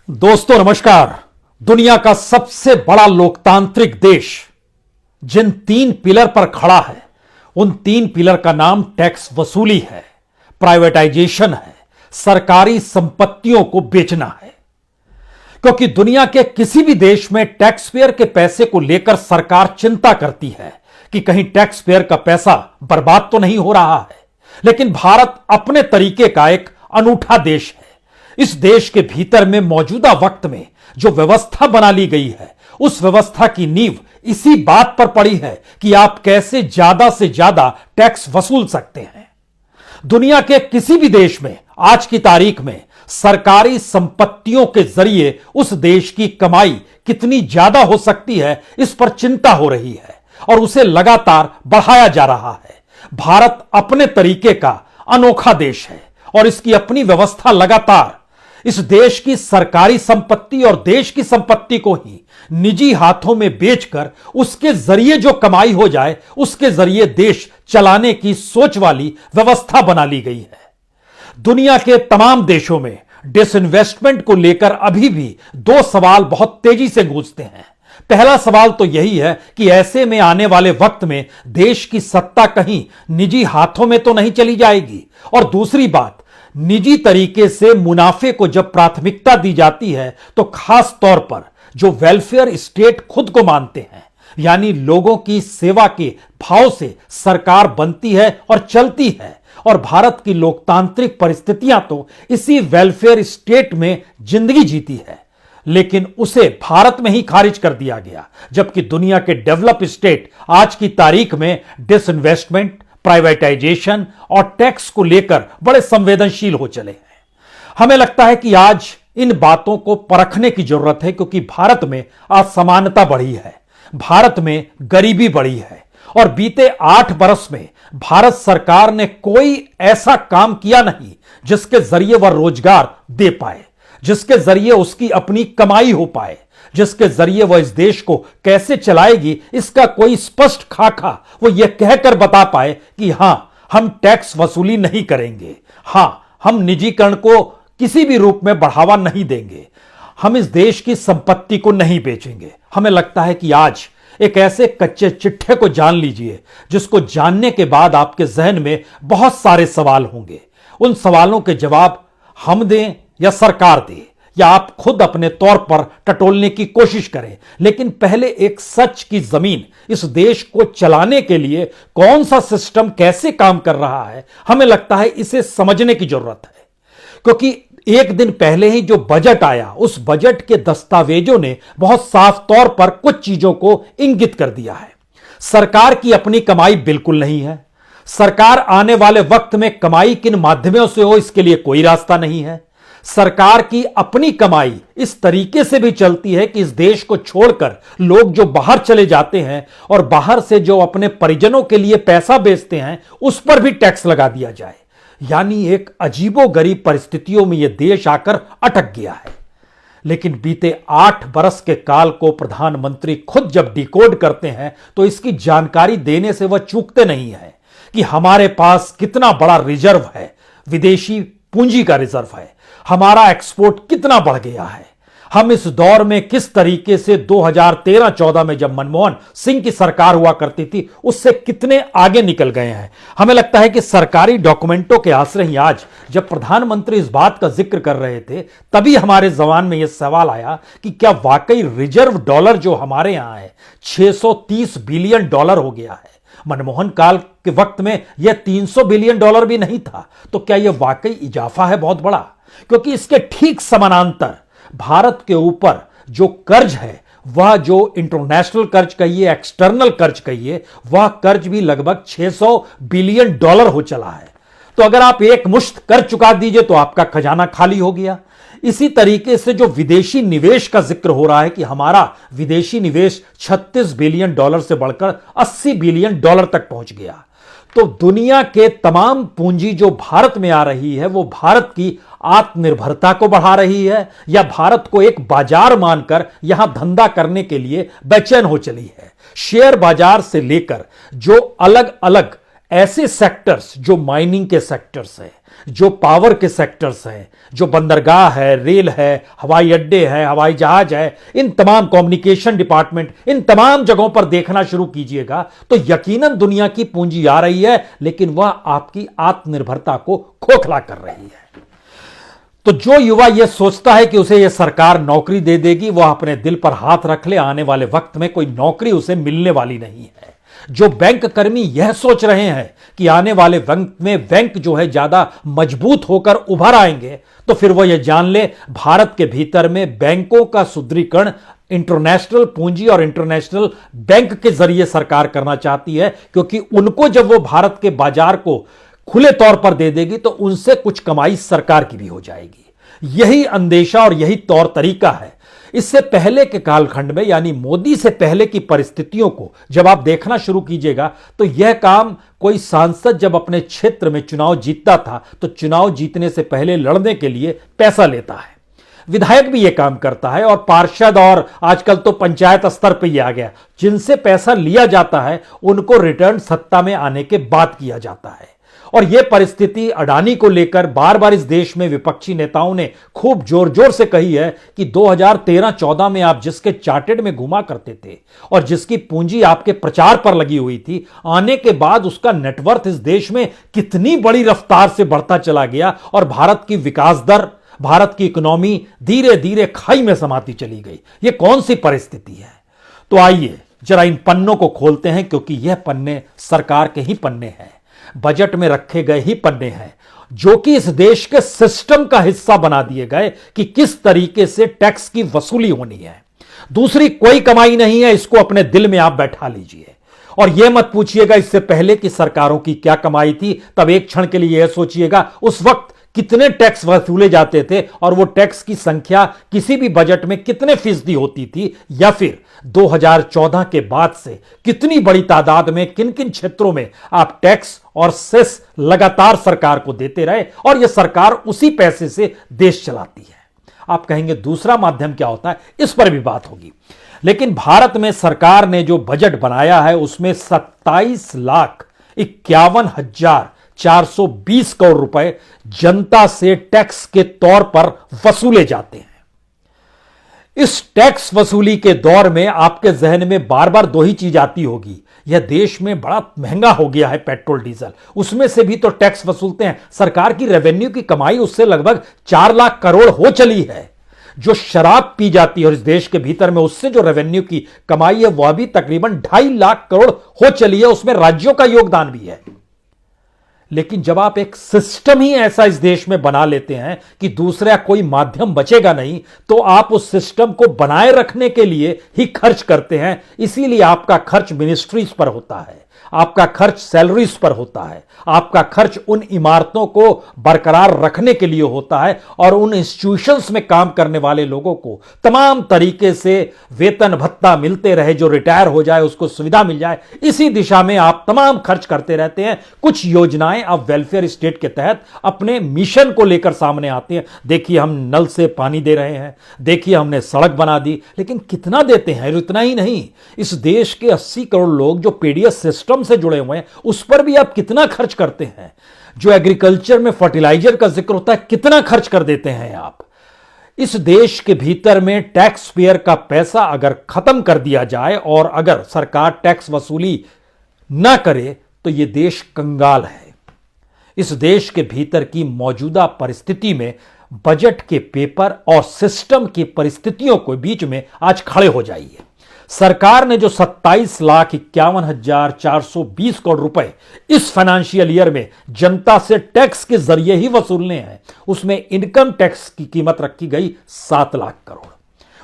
दोस्तों नमस्कार। दुनिया का सबसे बड़ा लोकतांत्रिक देश जिन तीन पिलर पर खड़ा है, उन तीन पिलर का नाम टैक्स वसूली है, प्राइवेटाइजेशन है, सरकारी संपत्तियों को बेचना है। क्योंकि दुनिया के किसी भी देश में टैक्स पेयर के पैसे को लेकर सरकार चिंता करती है कि कहीं टैक्स पेयर का पैसा बर्बाद तो नहीं हो रहा है। लेकिन भारत अपने तरीके का एक अनूठा देश है। इस देश के भीतर में मौजूदा वक्त में जो व्यवस्था बना ली गई है, उस व्यवस्था की नींव इसी बात पर पड़ी है कि आप कैसे ज्यादा से ज्यादा टैक्स वसूल सकते हैं। दुनिया के किसी भी देश में आज की तारीख में सरकारी संपत्तियों के जरिए उस देश की कमाई कितनी ज्यादा हो सकती है, इस पर चिंता हो रही है और उसे लगातार बढ़ाया जा रहा है। भारत अपने तरीके का अनोखा देश है और इसकी अपनी व्यवस्था लगातार इस देश की सरकारी संपत्ति और देश की संपत्ति को ही निजी हाथों में बेचकर उसके जरिए जो कमाई हो जाए, उसके जरिए देश चलाने की सोच वाली व्यवस्था बना ली गई है। दुनिया के तमाम देशों में डिसइन्वेस्टमेंट को लेकर अभी भी दो सवाल बहुत तेजी से गूंजते हैं। पहला सवाल तो यही है कि ऐसे में आने वाले वक्त में देश की सत्ता कहीं निजी हाथों में तो नहीं चली जाएगी, और दूसरी बात, निजी तरीके से मुनाफे को जब प्राथमिकता दी जाती है तो खास तौर पर जो वेलफेयर स्टेट खुद को मानते हैं, यानी लोगों की सेवा के भाव से सरकार बनती है और चलती है। और भारत की लोकतांत्रिक परिस्थितियां तो इसी वेलफेयर स्टेट में जिंदगी जीती है, लेकिन उसे भारत में ही खारिज कर दिया गया। जबकि दुनिया के डेवलप स्टेट आज की तारीख में डिसइन्वेस्टमेंट, प्राइवेटाइजेशन और टैक्स को लेकर बड़े संवेदनशील हो चले हैं। हमें लगता है कि आज इन बातों को परखने की जरूरत है, क्योंकि भारत में असमानता बढ़ी है, भारत में गरीबी बढ़ी है और बीते 8 बरस में भारत सरकार ने कोई ऐसा काम किया नहीं जिसके जरिए वह रोजगार दे पाए, जिसके जरिए उसकी अपनी कमाई हो पाए, जिसके जरिए वह इस देश को कैसे चलाएगी इसका कोई स्पष्ट खाका वो यह कहकर बता पाए कि हां, हम टैक्स वसूली नहीं करेंगे, हां, हम निजीकरण को किसी भी रूप में बढ़ावा नहीं देंगे, हम इस देश की संपत्ति को नहीं बेचेंगे। हमें लगता है कि आज एक ऐसे कच्चे चिट्ठे को जान लीजिए जिसको जानने के बाद आपके जहन में बहुत सारे सवाल होंगे। उन सवालों के जवाब हम दें या सरकार दे, या आप खुद अपने तौर पर टटोलने की कोशिश करें, लेकिन पहले एक सच की जमीन इस देश को चलाने के लिए कौन सा सिस्टम कैसे काम कर रहा है, हमें लगता है इसे समझने की जरूरत है। क्योंकि एक दिन पहले ही जो बजट आया, उस बजट के दस्तावेजों ने बहुत साफ तौर पर कुछ चीजों को इंगित कर दिया है। सरकार की अपनी कमाई बिल्कुल नहीं है। सरकार आने वाले वक्त में कमाई किन माध्यमों से हो, इसके लिए कोई रास्ता नहीं है। सरकार की अपनी कमाई इस तरीके से भी चलती है कि इस देश को छोड़कर लोग जो बाहर चले जाते हैं और बाहर से जो अपने परिजनों के लिए पैसा बेचते हैं, उस पर भी टैक्स लगा दिया जाए। यानी एक अजीबोगरीब परिस्थितियों में यह देश आकर अटक गया है। लेकिन बीते 8 बरस के काल को प्रधानमंत्री खुद जब डिकोड करते हैं तो इसकी जानकारी देने से वह चूकते नहीं है कि हमारे पास कितना बड़ा रिजर्व है, विदेशी पूंजी का रिजर्व है, हमारा एक्सपोर्ट कितना बढ़ गया है, हम इस दौर में किस तरीके से 2013-14 में जब मनमोहन सिंह की सरकार हुआ करती थी उससे कितने आगे निकल गए हैं। हमें लगता है कि सरकारी डॉक्यूमेंटों के आश्रय ही आज जब प्रधानमंत्री इस बात का जिक्र कर रहे थे, तभी हमारे जबान में यह सवाल आया कि क्या वाकई रिजर्व डॉलर जो हमारे यहां है 630 बिलियन डॉलर हो गया है। मनमोहन काल के वक्त में यह 300 बिलियन डॉलर भी नहीं था। तो क्या यह वाकई इजाफा है बहुत बड़ा? क्योंकि इसके ठीक समानांतर भारत के ऊपर जो कर्ज है, वह जो इंटरनेशनल कर्ज कहिए, एक्सटर्नल कर्ज कहिए, वह कर्ज भी लगभग 600 बिलियन डॉलर हो चला है। तो अगर आप एक मुश्त कर्ज चुका दीजिए तो आपका खजाना खाली हो गया। इसी तरीके से जो विदेशी निवेश का जिक्र हो रहा है कि हमारा विदेशी निवेश 36 बिलियन डॉलर से बढ़कर 80 बिलियन डॉलर तक पहुंच गया। तो दुनिया के तमाम पूंजी जो भारत में आ रही है, वो भारत की आत्मनिर्भरता को बढ़ा रही है या भारत को एक बाजार मानकर यहां धंधा करने के लिए बेचैन हो चली है। शेयर बाजार से लेकर जो अलग अलग ऐसे सेक्टर्स जो माइनिंग के सेक्टर्स हैं, जो पावर के सेक्टर्स हैं, जो बंदरगाह है, रेल है, हवाई अड्डे है, हवाई जहाज है, इन तमाम कम्युनिकेशन डिपार्टमेंट, इन तमाम जगहों पर देखना शुरू कीजिएगा तो यकीनन दुनिया की पूंजी आ रही है, लेकिन वह आपकी आत्मनिर्भरता को खोखला कर रही है। तो जो युवा यह सोचता है कि उसे यह सरकार नौकरी दे देगी, वह अपने दिल पर हाथ रख ले, आने वाले वक्त में कोई नौकरी उसे मिलने वाली नहीं है। जो बैंक कर्मी यह सोच रहे हैं कि आने वाले वक्त में बैंक जो है ज्यादा मजबूत होकर उभर आएंगे, तो फिर वो यह जान ले भारत के भीतर में बैंकों का सुदृढ़ीकरण इंटरनेशनल पूंजी और इंटरनेशनल बैंक के जरिए सरकार करना चाहती है, क्योंकि उनको जब वो भारत के बाजार को खुले तौर पर दे देगी तो उनसे कुछ कमाई सरकार की भी हो जाएगी। यही अंदेशा और यही तौर तरीका है। इससे पहले के कालखंड में, यानी मोदी से पहले की परिस्थितियों को जब आप देखना शुरू कीजिएगा तो यह काम कोई सांसद जब अपने क्षेत्र में चुनाव जीतता था तो चुनाव जीतने से पहले लड़ने के लिए पैसा लेता है। विधायक भी यह काम करता है, और पार्षद, और आजकल तो पंचायत स्तर पर यह आ गया, जिनसे पैसा लिया जाता है उनको रिटर्न सत्ता में आने के बाद किया जाता है। और यह परिस्थिति अडानी को लेकर बार बार इस देश में विपक्षी नेताओं ने खूब जोर जोर से कही है कि 2013-14 में आप जिसके चार्टेड में घुमा करते थे और जिसकी पूंजी आपके प्रचार पर लगी हुई थी, आने के बाद उसका नेटवर्थ इस देश में कितनी बड़ी रफ्तार से बढ़ता चला गया और भारत की विकास दर, भारत की इकोनॉमी धीरे धीरे खाई में समाती चली गई। यह कौन सी परिस्थिति है? तो आइए जरा इन पन्नों को खोलते हैं, क्योंकि यह पन्ने सरकार के ही पन्ने हैं, बजट में रखे गए ही पन्ने हैं, जो कि इस देश के सिस्टम का हिस्सा बना दिए गए कि किस तरीके से टैक्स की वसूली होनी है। दूसरी कोई कमाई नहीं है, इसको अपने दिल में आप बैठा लीजिए। और यह मत पूछिएगा इससे पहले कि सरकारों की क्या कमाई थी, तब एक क्षण के लिए यह सोचिएगा उस वक्त कितने टैक्स वसूले जाते थे और वो टैक्स की संख्या किसी भी बजट में कितने फीसदी होती थी, या फिर 2014 के बाद से कितनी बड़ी तादाद में किन किन क्षेत्रों में आप टैक्स और सेस लगातार सरकार को देते रहे और यह सरकार उसी पैसे से देश चलाती है। आप कहेंगे दूसरा माध्यम क्या होता है, इस पर भी बात होगी। लेकिन भारत में सरकार ने जो बजट बनाया है उसमें 27,51,420 करोड़ रुपए जनता से टैक्स के तौर पर वसूले जाते हैं। इस टैक्स वसूली के दौर में आपके जहन में बार बार दो ही चीज आती होगी, यह देश में बड़ा महंगा हो गया है पेट्रोल डीजल, उसमें से भी तो टैक्स वसूलते हैं। सरकार की रेवेन्यू की कमाई उससे लगभग 4 लाख करोड़ हो चली है। जो शराब पी जाती है और इस देश के भीतर में उससे जो रेवेन्यू की कमाई है वह भी तकरीबन 2.5 लाख करोड़ हो चली है, उसमें राज्यों का योगदान भी है। लेकिन जब आप एक सिस्टम ही ऐसा इस देश में बना लेते हैं कि दूसरा कोई माध्यम बचेगा नहीं, तो आप उस सिस्टम को बनाए रखने के लिए ही खर्च करते हैं। इसीलिए आपका खर्च मिनिस्ट्रीज पर होता है, आपका खर्च सैलरीज पर होता है, आपका खर्च उन इमारतों को बरकरार रखने के लिए होता है और उन इंस्टीट्यूशंस में काम करने वाले लोगों को तमाम तरीके से वेतन भत्ता मिलते रहे, जो रिटायर हो जाए उसको सुविधा मिल जाए। इसी दिशा में आप तमाम खर्च करते रहते हैं। कुछ योजनाएं अब वेलफेयर स्टेट के तहत अपने मिशन को लेकर सामने आती हैं। देखिए हम नल से पानी दे रहे हैं, देखिए हमने सड़क बना दी, लेकिन कितना देते हैं? इतना ही नहीं, इस देश के 80 करोड़ लोग जो पीडीएस सिस्टम से जुड़े हुए हैं उस पर भी आप कितना खर्च करते हैं? जो एग्रीकल्चर में फर्टिलाइजर का जिक्र होता है, कितना खर्च कर देते हैं आप? इस देश के भीतर में टैक्स पेयर का पैसा अगर खत्म कर दिया जाए और अगर सरकार टैक्स वसूली ना करे तो यह देश कंगाल है। इस देश के भीतर की मौजूदा परिस्थिति में बजट के पेपर और सिस्टम की परिस्थितियों के बीच में आज खड़े हो जाइए। सरकार ने जो 27,51,420 करोड़ रुपए इस फाइनेंशियल ईयर में जनता से टैक्स के जरिए ही वसूलने हैं, उसमें इनकम टैक्स की कीमत रखी गई 7 लाख करोड़,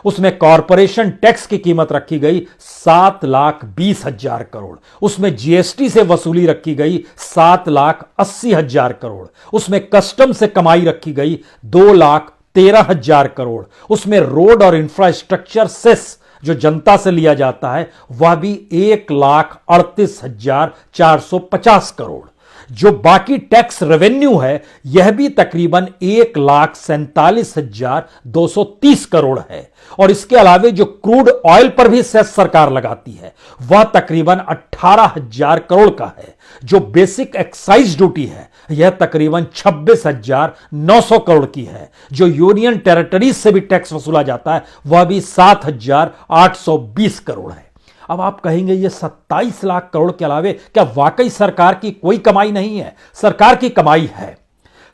उसमें कॉरपोरेशन टैक्स की कीमत रखी गई 7,20,000 करोड़, उसमें जीएसटी से वसूली रखी गई 7,80,000 करोड़, उसमें कस्टम से कमाई रखी गई 2,13,000 करोड़, उसमें रोड और इंफ्रास्ट्रक्चर सेस जो जनता से लिया जाता है वह भी 1,38,450 करोड़। जो बाकी टैक्स रेवेन्यू है यह भी तकरीबन 1,47,230 करोड़ है। और इसके अलावे जो क्रूड ऑयल पर भी सेस सरकार लगाती है वह तकरीबन 18,000 करोड़ का है। जो बेसिक एक्साइज ड्यूटी है यह तकरीबन 26,900 करोड़ की है। जो यूनियन टेरिटरीज से भी टैक्स वसूला जाता है वह भी 7,820 करोड़ है। अब आप कहेंगे ये 27 लाख करोड़ के अलावे क्या वाकई सरकार की कोई कमाई नहीं है? सरकार की कमाई है।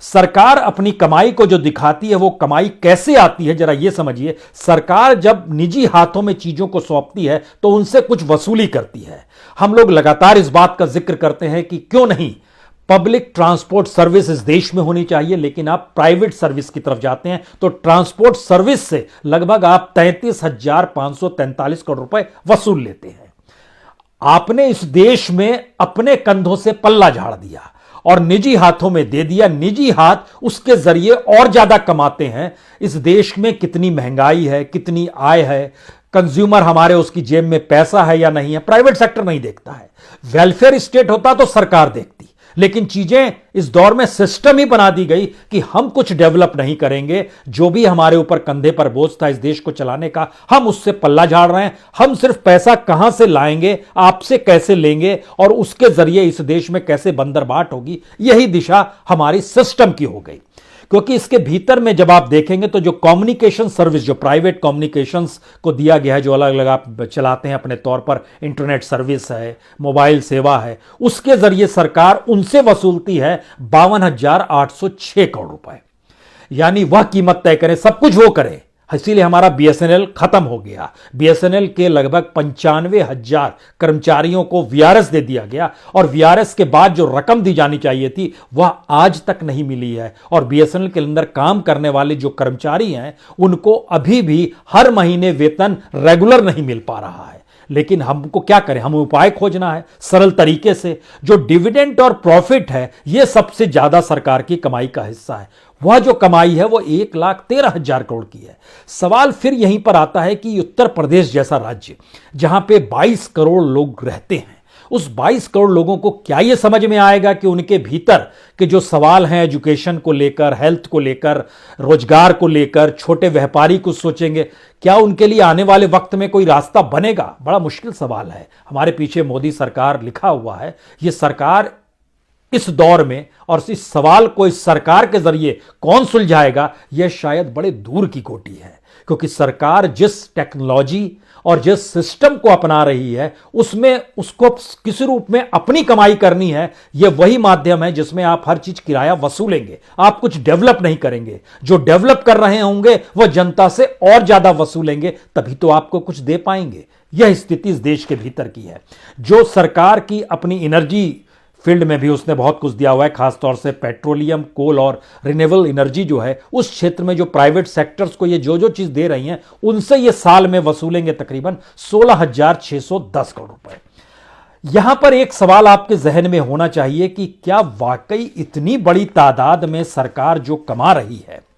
सरकार अपनी कमाई को जो दिखाती है वो कमाई कैसे आती है जरा ये समझिए। सरकार जब निजी हाथों में चीजों को सौंपती है तो उनसे कुछ वसूली करती है। हम लोग लगातार इस बात का जिक्र करते हैं कि क्यों नहीं पब्लिक ट्रांसपोर्ट सर्विस इस देश में होनी चाहिए, लेकिन आप प्राइवेट सर्विस की तरफ जाते हैं तो ट्रांसपोर्ट सर्विस से लगभग आप 33,543 करोड़ रुपए वसूल लेते हैं। आपने इस देश में अपने कंधों से पल्ला झाड़ दिया और निजी हाथों में दे दिया। निजी हाथ उसके जरिए और ज्यादा कमाते हैं। इस देश में कितनी महंगाई है, कितनी आय है, कंज्यूमर हमारे उसकी जेब में पैसा है या नहीं है, प्राइवेट सेक्टर नहीं देखता है। वेलफेयर स्टेट होता तो सरकार देखती, लेकिन चीजें इस दौर में सिस्टम ही बना दी गई कि हम कुछ डेवलप नहीं करेंगे। जो भी हमारे ऊपर कंधे पर बोझ था इस देश को चलाने का, हम उससे पल्ला झाड़ रहे हैं। हम सिर्फ पैसा कहां से लाएंगे, आपसे कैसे लेंगे और उसके जरिए इस देश में कैसे बंदरबाट होगी, यही दिशा हमारी सिस्टम की हो गई। क्योंकि इसके भीतर में जब आप देखेंगे तो जो कम्युनिकेशन सर्विस, जो प्राइवेट कम्युनिकेशंस को दिया गया है, जो अलग अलग आप चलाते हैं अपने तौर पर, इंटरनेट सर्विस है, मोबाइल सेवा है, उसके जरिए सरकार उनसे वसूलती है 52,806 करोड़ रुपए। यानी वह कीमत तय करें, सब कुछ वो करें। इसीलिए हमारा बीएसएनएल खत्म हो गया। बीएसएनएल के लगभग 95,000 कर्मचारियों को वीआरएस दे दिया गया और वीआरएस के बाद जो रकम दी जानी चाहिए थी वह आज तक नहीं मिली है। और बीएसएनएल के अंदर काम करने वाले जो कर्मचारी हैं उनको अभी भी हर महीने वेतन रेगुलर नहीं मिल पा रहा है। लेकिन हमको क्या करें, हमें उपाय खोजना है सरल तरीके से। जो डिविडेंड और प्रॉफिट है यह सबसे ज्यादा सरकार की कमाई का हिस्सा है। वह जो कमाई है वो 1,13,000 करोड़ की है। सवाल फिर यहीं पर आता है कि उत्तर प्रदेश जैसा राज्य जहां पे 22 करोड़ लोग रहते हैं, उस 22 करोड़ लोगों को क्या यह समझ में आएगा कि उनके भीतर के जो सवाल हैं एजुकेशन को लेकर, हेल्थ को लेकर, रोजगार को लेकर, छोटे व्यापारी कुछ सोचेंगे? क्या उनके लिए आने वाले वक्त में कोई रास्ता बनेगा? बड़ा मुश्किल सवाल है। हमारे पीछे मोदी सरकार लिखा हुआ है। यह सरकार इस दौर में और इस सवाल को इस सरकार के जरिए कौन सुलझाएगा, यह शायद बड़े दूर की कोटी है। क्योंकि सरकार जिस टेक्नोलॉजी और जिस सिस्टम को अपना रही है उसमें उसको किसी रूप में अपनी कमाई करनी है। यह वही माध्यम है जिसमें आप हर चीज किराया वसूलेंगे, आप कुछ डेवलप नहीं करेंगे। जो डेवलप कर रहे होंगे वह जनता से और ज्यादा वसूलेंगे, तभी तो आपको कुछ दे पाएंगे। यह स्थिति इस देश के भीतर की है। जो सरकार की अपनी एनर्जी फील्ड में भी उसने बहुत कुछ दिया हुआ है, खासतौर से पेट्रोलियम, कोल और रिन्यूएबल एनर्जी जो है उस क्षेत्र में जो प्राइवेट सेक्टर्स को ये जो चीज दे रही हैं उनसे ये साल में वसूलेंगे तकरीबन 16,610 करोड़ रुपए। यहां पर एक सवाल आपके जहन में होना चाहिए कि क्या वाकई इतनी बड़ी तादाद में सरकार जो कमा रही है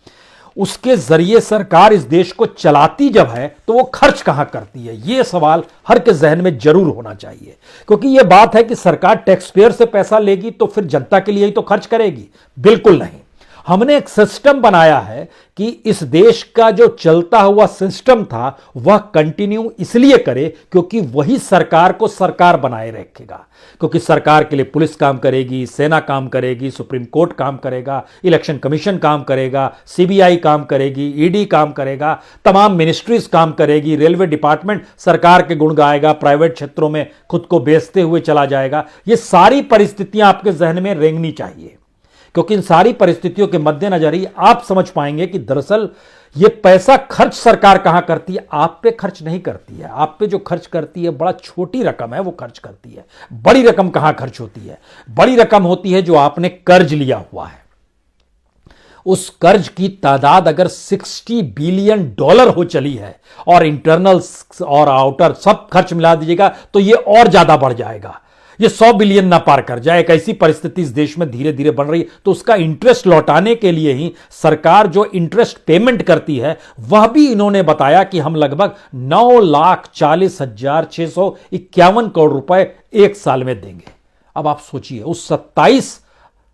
उसके जरिए सरकार इस देश को चलाती जब है तो वो खर्च कहां करती है? यह सवाल हर के जहन में जरूर होना चाहिए। क्योंकि यह बात है कि सरकार टैक्स पेयर से पैसा लेगी तो फिर जनता के लिए ही तो खर्च करेगी, बिल्कुल नहीं। हमने एक सिस्टम बनाया है कि इस देश का जो चलता हुआ सिस्टम था वह कंटिन्यू इसलिए करे क्योंकि वही सरकार को सरकार बनाए रखेगा। क्योंकि सरकार के लिए पुलिस काम करेगी, सेना काम करेगी, सुप्रीम कोर्ट काम करेगा, इलेक्शन कमीशन काम करेगा, सीबीआई काम करेगी, ईडी काम करेगा, तमाम मिनिस्ट्रीज काम करेगी, रेलवे डिपार्टमेंट सरकार के गुण गाएगा, प्राइवेट क्षेत्रों में खुद को बेचते हुए चला जाएगा। ये सारी परिस्थितियां आपके जहन में रेंगनी चाहिए। क्योंकि इन सारी परिस्थितियों के मद्देनजर ही आप समझ पाएंगे कि दरअसल ये पैसा खर्च सरकार कहां करती है। आप पे खर्च नहीं करती है। आप पे जो खर्च करती है बड़ा छोटी रकम है वो खर्च करती है। बड़ी रकम कहां खर्च होती है? बड़ी रकम होती है जो आपने कर्ज लिया हुआ है। उस कर्ज की तादाद अगर $60 बिलियन हो चली है और इंटरनल और आउटर सब खर्च मिला दीजिएगा तो ये और ज्यादा बढ़ जाएगा। ये 100 बिलियन ना पार कर जाए। एक ऐसी परिस्थिति इस देश में धीरे धीरे बन रही है। तो उसका इंटरेस्ट लौटाने के लिए ही सरकार जो इंटरेस्ट पेमेंट करती है वह भी इन्होंने बताया कि हम लगभग 9,40,651 करोड़ रुपए एक साल में देंगे। अब आप सोचिए उस 27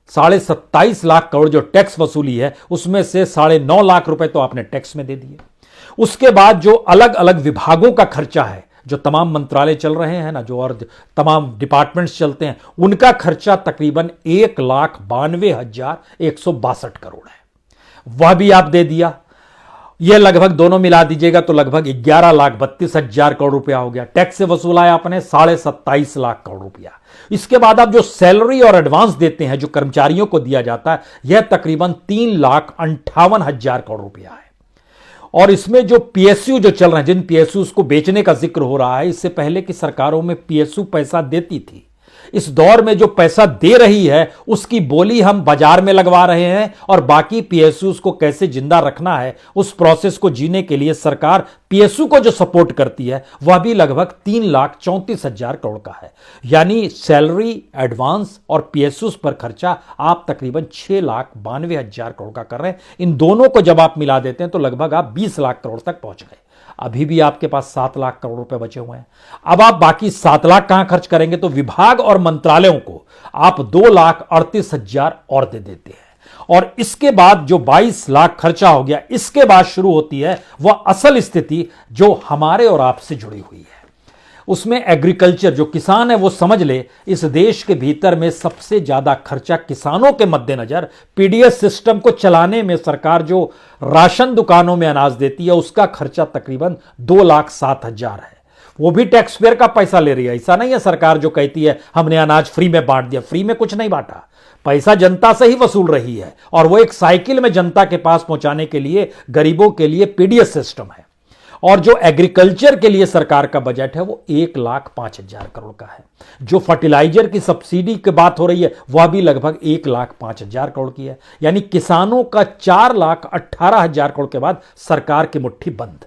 ₹27.5 लाख जो टैक्स वसूली है, उसमें से ₹9.5 लाख तो आपने टैक्स में दे दिए। उसके बाद जो अलग अलग विभागों का खर्चा है, जो तमाम मंत्रालय चल रहे हैं ना, जो और तमाम डिपार्टमेंट्स चलते हैं, उनका खर्चा तकरीबन 1,92,162 करोड़ है, वह भी आप दे दिया। यह लगभग दोनों मिला दीजिएगा तो लगभग 11,32,000 करोड़ रुपया हो गया। टैक्स से वसूला है आपने 27.5 लाख करोड़ रुपया। इसके बाद आप जो सैलरी और एडवांस देते हैं, जो कर्मचारियों को दिया जाता है, यह तकरीबन 3,58,000 करोड़ रुपया है। और इसमें जो पीएसयू जो चल रहे हैं, जिन पीएसयू को बेचने का जिक्र हो रहा है, इससे पहले की सरकारों में पीएसयू पैसा देती थी। इस दौर में जो पैसा दे रही है उसकी बोली हम बाजार में लगवा रहे हैं, और बाकी पीएसयू को कैसे जिंदा रखना है उस प्रोसेस को जीने के लिए सरकार पीएसयू को जो सपोर्ट करती है वह भी लगभग 3,34,000 करोड़ का है। यानी सैलरी, एडवांस और पीएसयू पर खर्चा आप तकरीबन 6,92,000 करोड़ का कर रहे हैं। इन दोनों को जब आप मिला देते हैं तो लगभग आप 20 लाख करोड़ तक पहुंच गए। अभी भी आपके पास 7 लाख करोड़ रुपए बचे हुए हैं। अब आप बाकी 7 लाख कहां खर्च करेंगे? तो विभाग और मंत्रालयों को आप 2,38,000 और दे देते हैं। और इसके बाद जो 22 लाख खर्चा हो गया, इसके बाद शुरू होती है वह असल स्थिति जो हमारे और आपसे जुड़ी हुई है। उसमें एग्रीकल्चर, जो किसान है वो समझ ले, इस देश के भीतर में सबसे ज्यादा खर्चा किसानों के मद्देनजर पीडीएस सिस्टम को चलाने में सरकार जो राशन दुकानों में अनाज देती है उसका खर्चा तकरीबन 2,07,000 है। वो भी टैक्स पेयर का पैसा ले रही है। ऐसा नहीं है सरकार जो कहती है हमने अनाज फ्री में बांट दिया, फ्री में कुछ नहीं बांटा, पैसा जनता से ही वसूल रही है। और वो एक साइकिल में जनता के पास पहुंचाने के लिए, गरीबों के लिए पीडीएस सिस्टम है। और जो एग्रीकल्चर के लिए सरकार का बजट है वो 1,05,000 करोड़ का है। जो फर्टिलाइजर की सब्सिडी की बात हो रही है वह भी लगभग 1,05,000 करोड़ की है। यानी किसानों का 4,18,000 करोड़ के बाद सरकार की मुट्ठी बंद।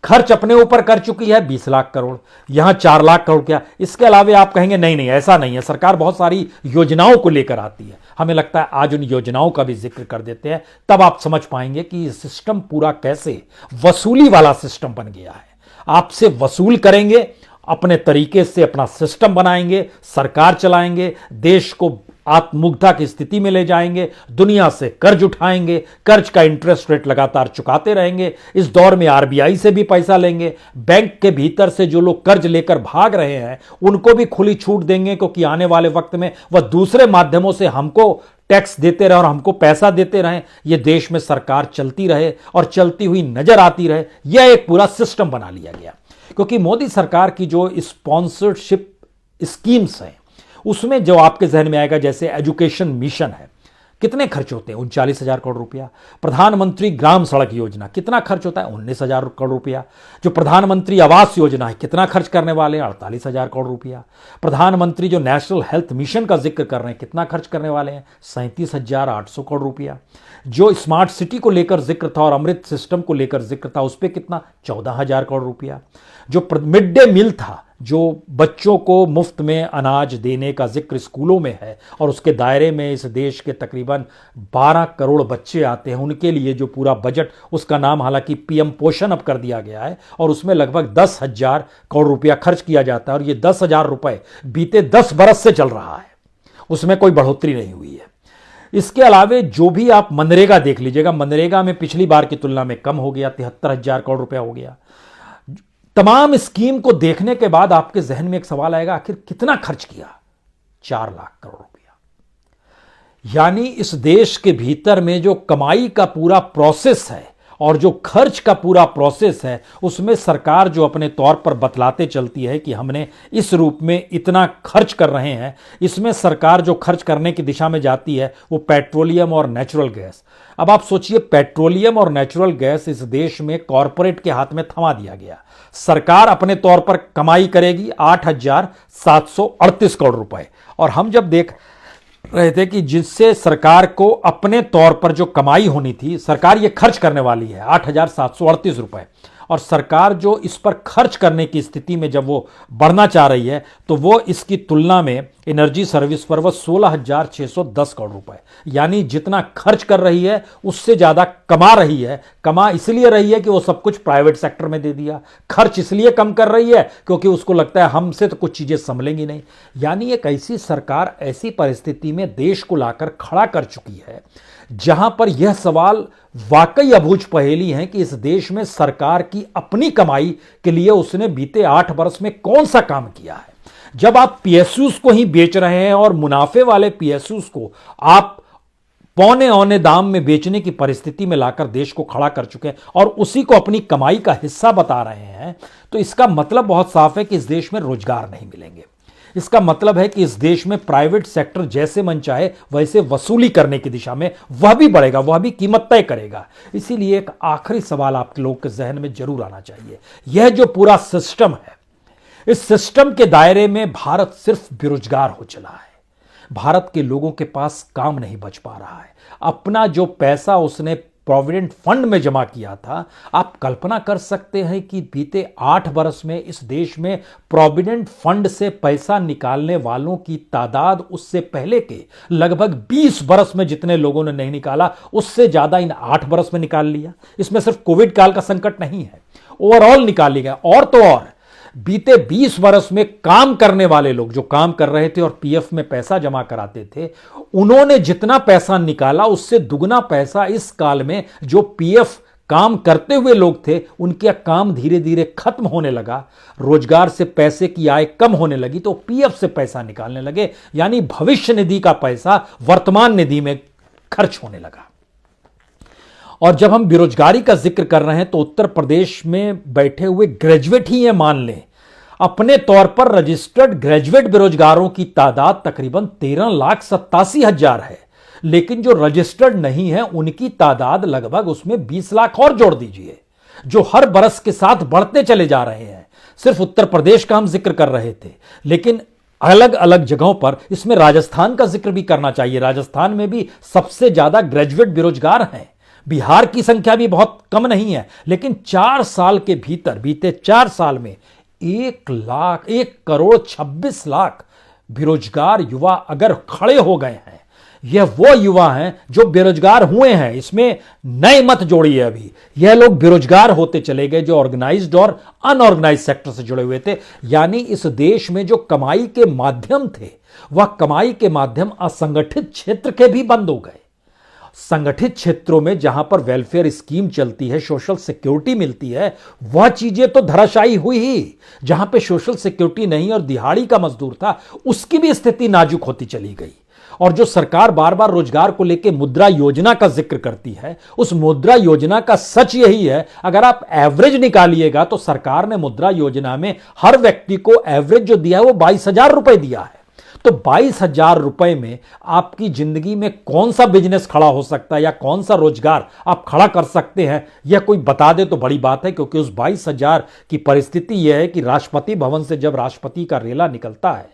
खर्च अपने ऊपर कर चुकी है 20 लाख करोड़, यहां 4 लाख करोड़ क्या। इसके अलावे आप कहेंगे नहीं नहीं ऐसा नहीं है, सरकार बहुत सारी योजनाओं को लेकर आती है। हमें लगता है आज उन योजनाओं का भी जिक्र कर देते हैं, तब आप समझ पाएंगे कि ये सिस्टम पूरा कैसे वसूली वाला सिस्टम बन गया है। आपसे वसूल करेंगे, अपने तरीके से अपना सिस्टम बनाएंगे, सरकार चलाएंगे, देश को आत्ममुग्धता की स्थिति में ले जाएंगे, दुनिया से कर्ज उठाएंगे, कर्ज का इंटरेस्ट रेट लगातार चुकाते रहेंगे। इस दौर में आरबीआई से भी पैसा लेंगे, बैंक के भीतर से जो लोग कर्ज लेकर भाग रहे हैं उनको भी खुली छूट देंगे, क्योंकि आने वाले वक्त में वह दूसरे माध्यमों से हमको टैक्स देते रहे और हमको पैसा देते रहें। यह देश में सरकार चलती रहे और चलती हुई नजर आती रहे, यह एक पूरा सिस्टम बना लिया गया। क्योंकि मोदी सरकार की जो स्पॉन्सरशिप स्कीम्स हैं उसमें जो आपके जहन में आएगा, जैसे एजुकेशन मिशन है, कितने खर्च होते हैं? 39,000 करोड़ रुपया। प्रधानमंत्री ग्राम सड़क योजना कितना खर्च होता है? 19,000 करोड़ रुपया। जो प्रधानमंत्री आवास योजना है कितना खर्च करने वाले हैं? 48,000 करोड़ रुपया। प्रधानमंत्री जो नेशनल हेल्थ मिशन का जिक्र कर रहे हैं कितना खर्च करने वाले हैं? 37,800 करोड़ रुपया। जो स्मार्ट सिटी को लेकर जिक्र था और अमृत सिस्टम को लेकर जिक्र था उस पर कितना? 14,000 करोड़ रुपया। जो मिड डे मील था, जो बच्चों को मुफ्त में अनाज देने का जिक्र स्कूलों में है और उसके दायरे में इस देश के तकरीबन 12 करोड़ बच्चे आते हैं, उनके लिए जो पूरा बजट, उसका नाम हालांकि पीएम पोषण अब कर दिया गया है और उसमें लगभग 10,000 करोड़ रुपया खर्च किया जाता है। और ये 10,000 रुपए बीते 10 बरस से चल रहा है, उसमें कोई बढ़ोतरी नहीं हुई है। इसके अलावे जो भी आप मनरेगा देख लीजिएगा, मनरेगा में पिछली बार की तुलना में कम हो गया, 73,000 करोड़ रुपया हो गया। तमाम स्कीम को देखने के बाद आपके जहन में एक सवाल आएगा, आखिर कितना खर्च किया? 4 लाख करोड़ रुपया। यानी इस देश के भीतर में जो कमाई का पूरा प्रोसेस है और जो खर्च का पूरा प्रोसेस है, उसमें सरकार जो अपने तौर पर बतलाते चलती है कि हमने इस रूप में इतना खर्च कर रहे हैं, इसमें सरकार जो खर्च करने की दिशा में जाती है वो पेट्रोलियम और नेचुरल गैस। अब आप सोचिए, पेट्रोलियम और नेचुरल गैस इस देश में कॉरपोरेट के हाथ में थमा दिया गया। सरकार अपने तौर पर कमाई करेगी 8,738 करोड़ रुपए। और हम जब देख रहे थे कि जिससे सरकार को अपने तौर पर जो कमाई होनी थी, सरकार ये खर्च करने वाली है 8,738 रुपए। और सरकार जो इस पर खर्च करने की स्थिति में जब वो बढ़ना चाह रही है तो वो इसकी तुलना में एनर्जी सर्विस पर वो 16,610 करोड़ रुपए, यानी जितना खर्च कर रही है उससे ज्यादा कमा रही है। कमा इसलिए रही है कि वो सब कुछ प्राइवेट सेक्टर में दे दिया, खर्च इसलिए कम कर रही है क्योंकि उसको लगता है हमसे तो कुछ चीजें संभलेंगी नहीं। यानी एक ऐसी सरकार ऐसी परिस्थिति में देश को लाकर खड़ा कर चुकी है जहां पर यह सवाल वाकई अबूझ पहेली है कि इस देश में सरकार की अपनी कमाई के लिए उसने बीते 8 वर्ष में कौन सा काम किया है। जब आप पीएसयूज को ही बेच रहे हैं और मुनाफे वाले पीएसयूज को आप पौने औने दाम में बेचने की परिस्थिति में लाकर देश को खड़ा कर चुके हैं और उसी को अपनी कमाई का हिस्सा बता रहे हैं, तो इसका मतलब बहुत साफ है कि इस देश में रोजगार नहीं मिलेंगे। इसका मतलब है कि इस देश में प्राइवेट सेक्टर जैसे मन चाहे वैसे वसूली करने की दिशा में वह भी बढ़ेगा, वह भी कीमत तय करेगा। इसीलिए एक आखिरी सवाल आप लोग के जहन में जरूर आना चाहिए, यह जो पूरा सिस्टम है, इस सिस्टम के दायरे में भारत सिर्फ बेरोजगार हो चला है। भारत के लोगों के पास काम नहीं बच पा रहा है। अपना जो पैसा उसने प्रोविडेंट फंड में जमा किया था, आप कल्पना कर सकते हैं कि बीते 8 वर्ष में इस देश में प्रोविडेंट फंड से पैसा निकालने वालों की तादाद उससे पहले के लगभग 20 वर्ष में जितने लोगों ने नहीं निकाला उससे ज्यादा इन 8 वर्ष में निकाल लिया। इसमें सिर्फ कोविड काल का संकट नहीं है, ओवरऑल निकाल लिया। और तो और बीते 20 वर्ष में काम करने वाले लोग जो काम कर रहे थे और पीएफ में पैसा जमा कराते थे, उन्होंने जितना पैसा निकाला उससे दुगना पैसा इस काल में जो पीएफ काम करते हुए लोग थे उनका काम धीरे धीरे खत्म होने लगा, रोजगार से पैसे की आय कम होने लगी तो पीएफ से पैसा निकालने लगे, यानी भविष्य निधि का पैसा वर्तमान निधि में खर्च होने लगा। और जब हम बेरोजगारी का जिक्र कर रहे हैं तो उत्तर प्रदेश में बैठे हुए ग्रेजुएट ही ये मान लें, अपने तौर पर रजिस्टर्ड ग्रेजुएट बेरोजगारों की तादाद तकरीबन 13,87,000 है, लेकिन जो रजिस्टर्ड नहीं है उनकी तादाद लगभग उसमें 20 लाख और जोड़ दीजिए, जो हर बरस के साथ बढ़ते चले जा रहे हैं। सिर्फ उत्तर प्रदेश का हम जिक्र कर रहे थे, लेकिन अलग अलग जगहों पर इसमें राजस्थान का जिक्र भी करना चाहिए। राजस्थान में भी सबसे ज्यादा ग्रेजुएट बेरोजगार हैं। बिहार की संख्या भी बहुत कम नहीं है, लेकिन 4 साल के भीतर बीते 4 साल में 1,26,00,000 बेरोजगार युवा अगर खड़े हो गए हैं, यह वो युवा हैं जो बेरोजगार हुए हैं। इसमें नए मत जोड़िए, अभी यह लोग बेरोजगार होते चले गए जो ऑर्गेनाइज्ड और अनऑर्गेनाइज्ड सेक्टर से जुड़े हुए थे। यानी इस देश में जो कमाई के माध्यम थे वह कमाई के माध्यम असंगठित क्षेत्र के भी बंद हो गए। संगठित क्षेत्रों में जहां पर वेलफेयर स्कीम चलती है, सोशल सिक्योरिटी मिलती है, वह चीजें तो धराशायी हुई ही। जहां पे सोशल सिक्योरिटी नहीं और दिहाड़ी का मजदूर था, उसकी भी स्थिति नाजुक होती चली गई। और जो सरकार बार बार रोजगार को लेकर मुद्रा योजना का जिक्र करती है, उस मुद्रा योजना का सच यही है, अगर आप एवरेज निकालिएगा तो सरकार ने मुद्रा योजना में हर व्यक्ति को एवरेज जो दिया है वो 22,000 रुपए दिया है। तो 22,000 रुपए में आपकी जिंदगी में कौन सा बिजनेस खड़ा हो सकता है या कौन सा रोजगार आप खड़ा कर सकते हैं, यह कोई बता दे तो बड़ी बात है। क्योंकि उस 22,000 की परिस्थिति यह है कि राष्ट्रपति भवन से जब राष्ट्रपति का रेला निकलता है,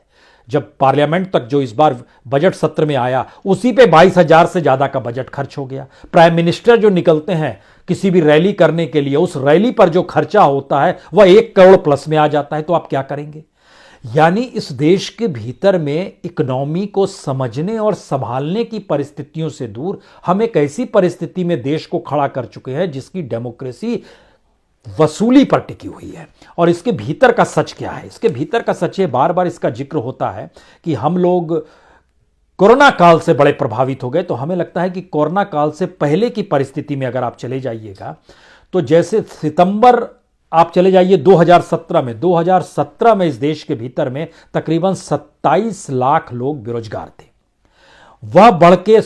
जब पार्लियामेंट तक जो इस बार बजट सत्र में आया, उसी पे 22,000 से ज्यादा का बजट खर्च हो गया। प्राइम मिनिस्टर जो निकलते हैं किसी भी रैली करने के लिए, उस रैली पर जो खर्चा होता है वह 1 करोड़ प्लस में आ जाता है। तो आप क्या करेंगे? यानी इस देश के भीतर में इकोनॉमी को समझने और संभालने की परिस्थितियों से दूर हम एक ऐसी परिस्थिति में देश को खड़ा कर चुके हैं जिसकी डेमोक्रेसी वसूली पर टिकी हुई है। और इसके भीतर का सच क्या है? इसके भीतर का सच है, बार बार इसका जिक्र होता है कि हम लोग कोरोना काल से बड़े प्रभावित हो गए। तो हमें लगता है कि कोरोना काल से पहले की परिस्थिति में अगर आप चले जाइएगा तो जैसे सितंबर आप चले जाइए 2017 में इस देश के भीतर में तकरीबन 27 लाख लोग बेरोजगार थे। वह बढ़ते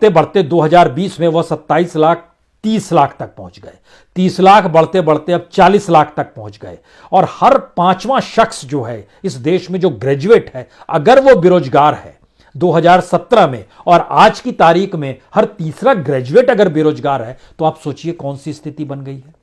बढ़ते 2020 में वह 27 लाख 30 लाख तक पहुंच गए। 30 लाख बढ़ते बढ़ते अब 40 लाख तक पहुंच गए। और हर 5वां शख्स जो है इस देश में जो ग्रेजुएट है, अगर वो बेरोजगार है 2017 में और आज की तारीख में हर तीसरा ग्रेजुएट अगर बेरोजगार है, तो आप सोचिए कौन सी स्थिति बन गई है।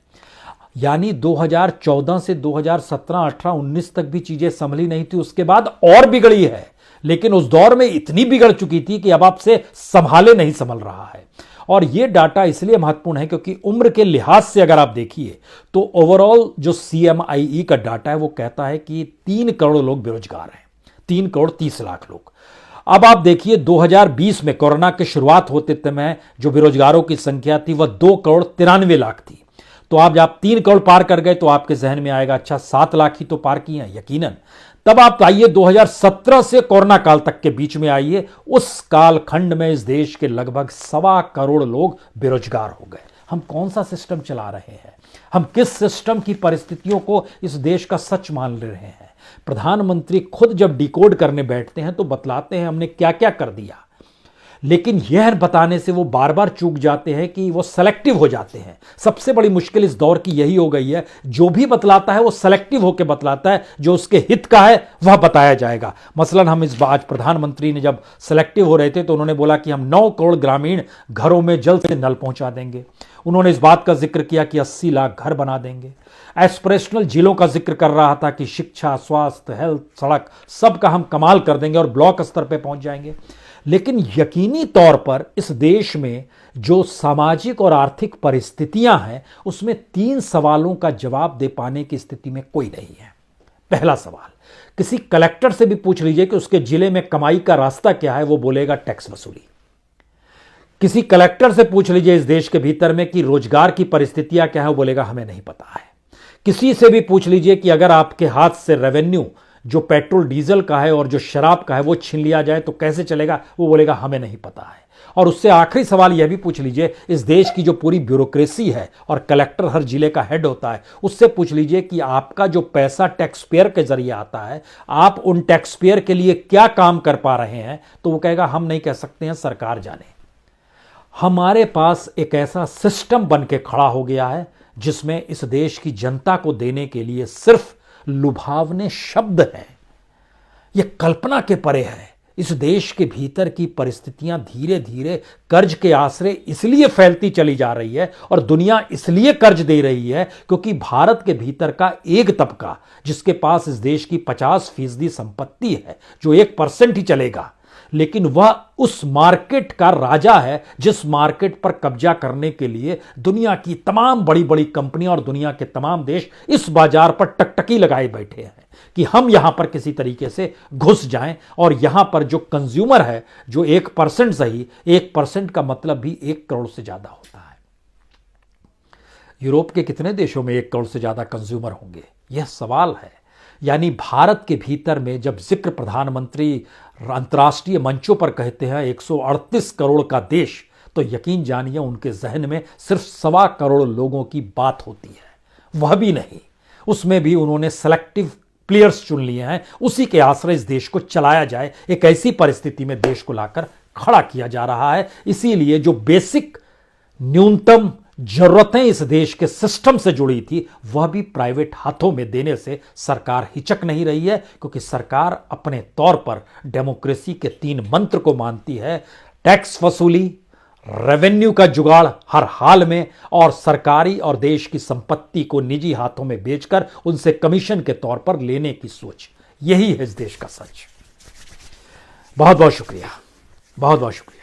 यानी 2014 से 2017, 18, 19 तक भी चीजें संभली नहीं थी, उसके बाद और बिगड़ी है। लेकिन उस दौर में इतनी बिगड़ चुकी थी कि अब आपसे संभाले नहीं संभल रहा है। और यह डाटा इसलिए महत्वपूर्ण है क्योंकि उम्र के लिहाज से अगर आप देखिए तो ओवरऑल जो CMIE का डाटा है वो कहता है कि 3 करोड़ लोग बेरोजगार हैं, 3 करोड़ 30 लाख लोग। अब आप देखिए 2020 में कोरोना की शुरुआत होते समय जो बेरोजगारों की संख्या थी वह 2 करोड़ 93 लाख थी। तो आप 3 करोड़ पार कर गए तो आपके जहन में आएगा अच्छा 7 लाख ही तो पार किए हैं, यकीनन। तब आप आइए 2017 से कोरोना काल तक के बीच में आइए, उस कालखंड में इस देश के लगभग 1.25 करोड़ लोग बेरोजगार हो गए। हम कौन सा सिस्टम चला रहे हैं? हम किस सिस्टम की परिस्थितियों को इस देश का सच मान ले रहे हैं? प्रधानमंत्री खुद जब डिकोड करने बैठते हैं तो बतलाते हैं हमने क्या क्या कर दिया, लेकिन यह बताने से वो बार बार चूक जाते हैं कि वो सेलेक्टिव हो जाते हैं। सबसे बड़ी मुश्किल इस दौर की यही हो गई है, जो भी बतलाता है वो सेलेक्टिव होकर बतलाता है, जो उसके हित का है वह बताया जाएगा। मसलन हम इस बार प्रधानमंत्री ने जब सेलेक्टिव हो रहे थे तो उन्होंने बोला कि हम 9 करोड़ ग्रामीण घरों में जल्द से नल पहुंचा देंगे। उन्होंने इस बात का जिक्र किया कि 80 लाख घर बना देंगे। एस्पिरेशनल जिलों का जिक्र कर रहा था कि शिक्षा, स्वास्थ्य, हेल्थ, सड़क सबका हम कमाल कर देंगे और ब्लॉक स्तर पर पहुंच जाएंगे। लेकिन यकीनी तौर पर इस देश में जो सामाजिक और आर्थिक परिस्थितियां हैं उसमें 3 सवालों का जवाब दे पाने की स्थिति में कोई नहीं है। पहला सवाल, किसी कलेक्टर से भी पूछ लीजिए कि उसके जिले में कमाई का रास्ता क्या है, वो बोलेगा टैक्स वसूली। किसी कलेक्टर से पूछ लीजिए इस देश के भीतर में कि रोजगार की परिस्थितियां क्या है, वो बोलेगा हमें नहीं पता है। किसी से भी पूछ लीजिए कि अगर आपके हाथ से रेवेन्यू जो पेट्रोल डीजल का है और जो शराब का है वो छीन लिया जाए तो कैसे चलेगा, वो बोलेगा हमें नहीं पता है। और उससे आखिरी सवाल यह भी पूछ लीजिए, इस देश की जो पूरी ब्यूरोक्रेसी है और कलेक्टर हर जिले का हेड होता है, उससे पूछ लीजिए कि आपका जो पैसा टैक्स पेयर के जरिए आता है, आप उन टैक्स पेयर के लिए क्या काम कर पा रहे हैं, तो वो कहेगा हम नहीं कह सकते हैं, सरकार जाने। हमारे पास एक ऐसा सिस्टम बन के खड़ा हो गया है जिसमें इस देश की जनता को देने के लिए सिर्फ लुभावने शब्द हैं। यह कल्पना के परे है। इस देश के भीतर की परिस्थितियां धीरे धीरे कर्ज के आसरे इसलिए फैलती चली जा रही है और दुनिया इसलिए कर्ज दे रही है क्योंकि भारत के भीतर का एक तबका जिसके पास इस देश की 50% संपत्ति है, जो 1% ही चलेगा, लेकिन वह उस मार्केट का राजा है जिस मार्केट पर कब्जा करने के लिए दुनिया की तमाम बड़ी बड़ी कंपनियां और दुनिया के तमाम देश इस बाजार पर टकटकी लगाए बैठे हैं कि हम यहां पर किसी तरीके से घुस जाएं। और यहां पर जो कंज्यूमर है, जो 1% सही, 1% का मतलब भी 1 करोड़ से ज्यादा होता है। यूरोप के कितने देशों में 1 करोड़ से ज्यादा कंज्यूमर होंगे, यह सवाल है। यानी भारत के भीतर में जब जिक्र प्रधानमंत्री अंतर्राष्ट्रीय मंचों पर कहते हैं 138 करोड़ का देश, तो यकीन जानिए उनके जहन में सिर्फ 1.25 करोड़ लोगों की बात होती है। वह भी नहीं, उसमें भी उन्होंने सेलेक्टिव प्लेयर्स चुन लिए हैं, उसी के आश्रय इस देश को चलाया जाए। एक ऐसी परिस्थिति में देश को लाकर खड़ा किया जा रहा है। इसीलिए जो बेसिक न्यूनतम जरूरतें इस देश के सिस्टम से जुड़ी थी वह भी प्राइवेट हाथों में देने से सरकार हिचक नहीं रही है, क्योंकि सरकार अपने तौर पर डेमोक्रेसी के 3 मंत्र को मानती है: टैक्स वसूली, रेवेन्यू का जुगाड़ हर हाल में, और सरकारी और देश की संपत्ति को निजी हाथों में बेचकर उनसे कमीशन के तौर पर लेने की सोच। यही है इस देश का सच। बहुत बहुत शुक्रिया, बहुत बहुत शुक्रिया।